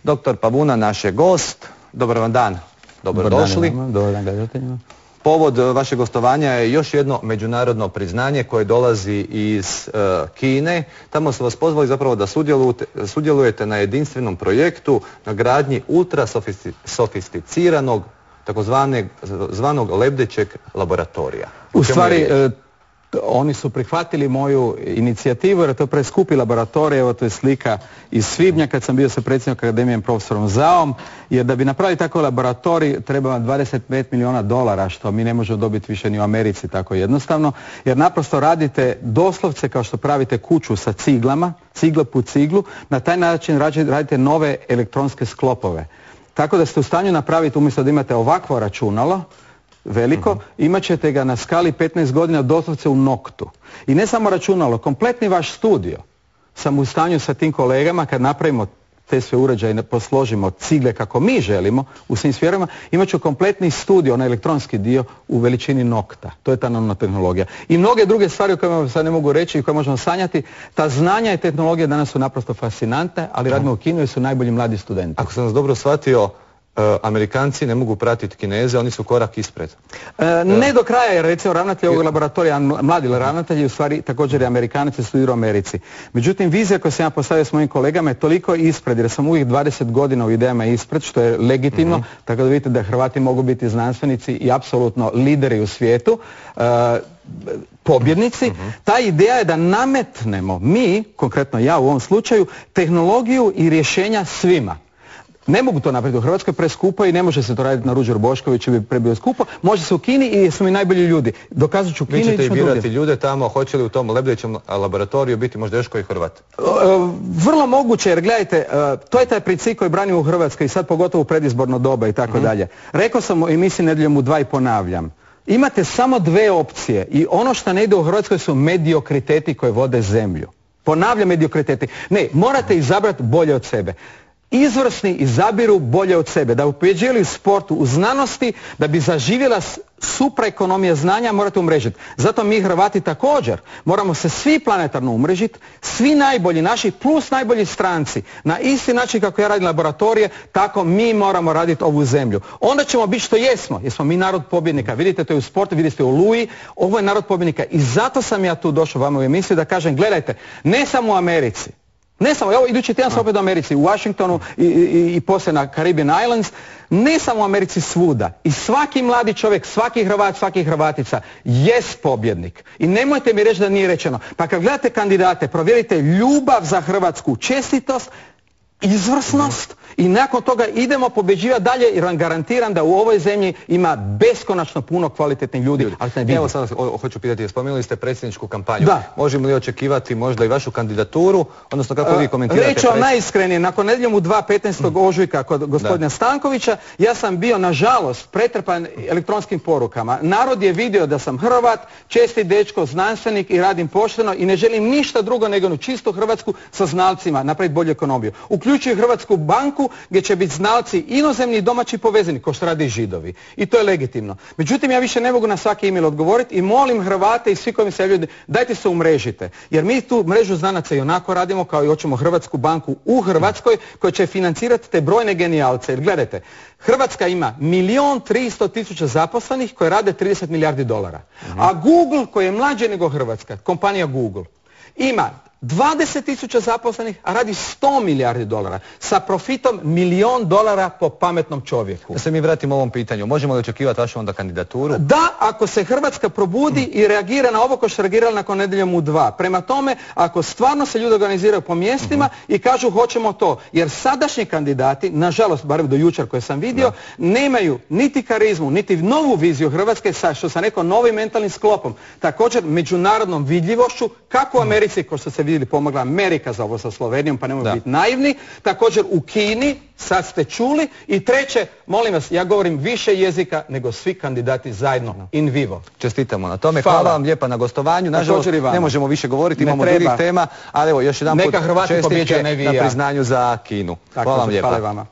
Doktor Pavuna, naš je gost. Dobar vam dan. Dobrodošli. Dobar dan gledateljima. Povod vašeg gostovanja je još jedno međunarodno priznanje koje dolazi iz Kine. Tamo su vas pozvali zapravo da sudjelujete na jedinstvenom projektu na gradnji ultra sofisticiranog takozvanog lebdećeg laboratorija. U stvari, oni su prihvatili moju inicijativu jer je to preskupi laboratorij. Evo to je slika iz svibnja kad sam bio sa predsjednikom akademije profesorom Zaom, jer da bi napravili takav laboratorij treba vam 25 milijuna dolara, što mi ne možemo dobiti više ni u Americi tako jednostavno, jer naprosto radite doslovce kao što pravite kuću sa ciglama, cigla po ciglu, na taj način radite nove elektronske sklopove. Tako da ste u stanju napraviti, umjesto da imate ovakvo računalo, veliko, imat ćete ga na skali 15 godina doslovce u noktu. I ne samo računalo, kompletni vaš studio sam u stanju sa tim kolegama, kad napravimo te sve uređaje i posložimo cigle kako mi želimo u svim sferama, imat ću kompletni studio, onaj elektronski dio u veličini nokta. To je ta nanotehnologija. I mnoge druge stvari o kojima sad ne mogu reći i koje možemo sanjati, ta znanja i tehnologije danas su naprosto fascinante, ali radimo u Kinu jer su najbolji mladi studenti. Ako sam vas dobro shvatio, Amerikanci ne mogu pratiti Kineze, oni su korak ispred. Ne do kraja, jer recimo ravnatelj ovog laboratorija, mladi ravnatelj, u stvari također je Amerikanac i studira u Americi. Međutim, vizija koju sam ja postavio s mojim kolegama je toliko ispred, jer sam uvijek 20 godina u idejama ispred, što je legitimno, tako da vidite da Hrvati mogu biti znanstvenici i apsolutno lideri u svijetu, pobjednici. Ta ideja je da nametnemo mi, konkretno ja u ovom slučaju, tehnologiju i rješenja svima. Ne mogu to napraviti u Hrvatskoj, preskupo i ne može se to raditi na Ruđer Bošković, bi prebio skupo. Može se u Kini i smo mi najbolji ljudi. Dokazat ću Kini i ćete i birati ljude tamo, hoće li u tom lebdećem laboratoriju biti možda još koji Hrvat? Vrlo moguće, jer gledajte, to je taj princip koji brani u Hrvatskoj i sad pogotovo u predizborno doba i tako dalje. Rekao sam u emisiji Nedjeljom u 2 i ponavljam. Imate samo dve opcije i ono što ne ide u Hrvatskoj su mediokriteti koji vode zemlju. Ponavljam, mediokriteti. Ne, morate izabrati bolje od sebe. Izvrsni izabiru bolje od sebe, da ubjeđivali u sportu, u znanosti, da bi zaživjela supraekonomija znanja, morate umrežiti. Zato mi Hrvati također moramo se svi planetarno umrežiti, svi najbolji naši plus najbolji stranci, na isti način kako ja radim laboratorije, tako mi moramo raditi ovu zemlju. Onda ćemo biti što jesmo, jer smo mi narod pobjednika. Vidite to je u sportu, vidite u Oluji, ovo je narod pobjednika i zato sam ja tu došao vama u emisiju da kažem, gledajte, ne samo u Americi, ne samo, evo idući tjedan sam opet u Americi, u Washingtonu i poslije na Caribbean Islands, ne samo u Americi, svuda. I svaki mladi čovjek, svaki Hrvat, svaki Hrvatica jest pobjednik. I nemojte mi reći da nije rečeno. Pa kad gledate kandidate, provjerite ljubav za Hrvatsku, čestitost, izvrsnost i nakon toga idemo pobjeđivati dalje jer vam garantiram da u ovoj zemlji ima beskonačno puno kvalitetnih ljudi. Evo sad hoću pitati, spomenuli ste predsjedničku kampanju. Možemo li očekivati možda i vašu kandidaturu, odnosno kako vi komentirate? Reći vam najiskrenije, nakon Nedjeljom u 2 15. ožujka kod gospodina Stankovića, ja sam bio nažalost pretrpan elektronskim porukama. Narod je vidio da sam Hrvat, česti dečko, znanstvenik i radim pošteno i ne želim ništa drugo nego jednu čistu Hrvatsku sa znalcima, napraviti bolju ekonomiju. Uključuju Hrvatsku banku gdje će biti znalci inozemni i domaći povezani, kao što rade i Židovi. I to je legitimno. Međutim, ja više ne mogu na svaki email odgovoriti i molim Hrvate i svi koji mi se ljudi, dajte se umrežite. Jer mi tu mrežu znanaca i onako radimo kao i hoćemo Hrvatsku banku u Hrvatskoj koja će financirati te brojne genijalce. Jer gledajte, Hrvatska ima 1.300.000 zaposlenih koji rade 30 milijardi dolara. A Google, koji je mlađi nego Hrvatska, kompanija Google, ima 20.000 zaposlenih, a radi 100 milijardi dolara sa profitom $1.000.000 po pametnom čovjeku. Da se mi vratimo ovom pitanju, možemo li očekivati vašu onda kandidaturu? Da, ako se Hrvatska probudi i reagira na ovo kao što reagirala nakon Nedjeljom u 2. Prema tome, ako stvarno se ljudi organiziraju po mjestima i kažu hoćemo to, jer sadašnji kandidati, nažalost, barem do jučer koje sam vidio, nemaju niti karizmu, niti novu viziju Hrvatske sa, što sam rekao, novim mentalnim sklopom. Također, međunarodnom vidljivošću, kako u Americi, kao što se vidjeli, pomogla Amerika za ovo sa Slovenijom, pa nemojmo biti naivni. Također u Kini, sad ste čuli. I treće, molim vas, ja govorim više jezika nego svi kandidati zajedno, in vivo. Čestitamo na tome, hvala vam lijepa na gostovanju. Nažalost, ne možemo više govoriti, imamo drugih tema, ali evo još jedan put čestitke na priznanju za Kinu. Hvala vam lijepa.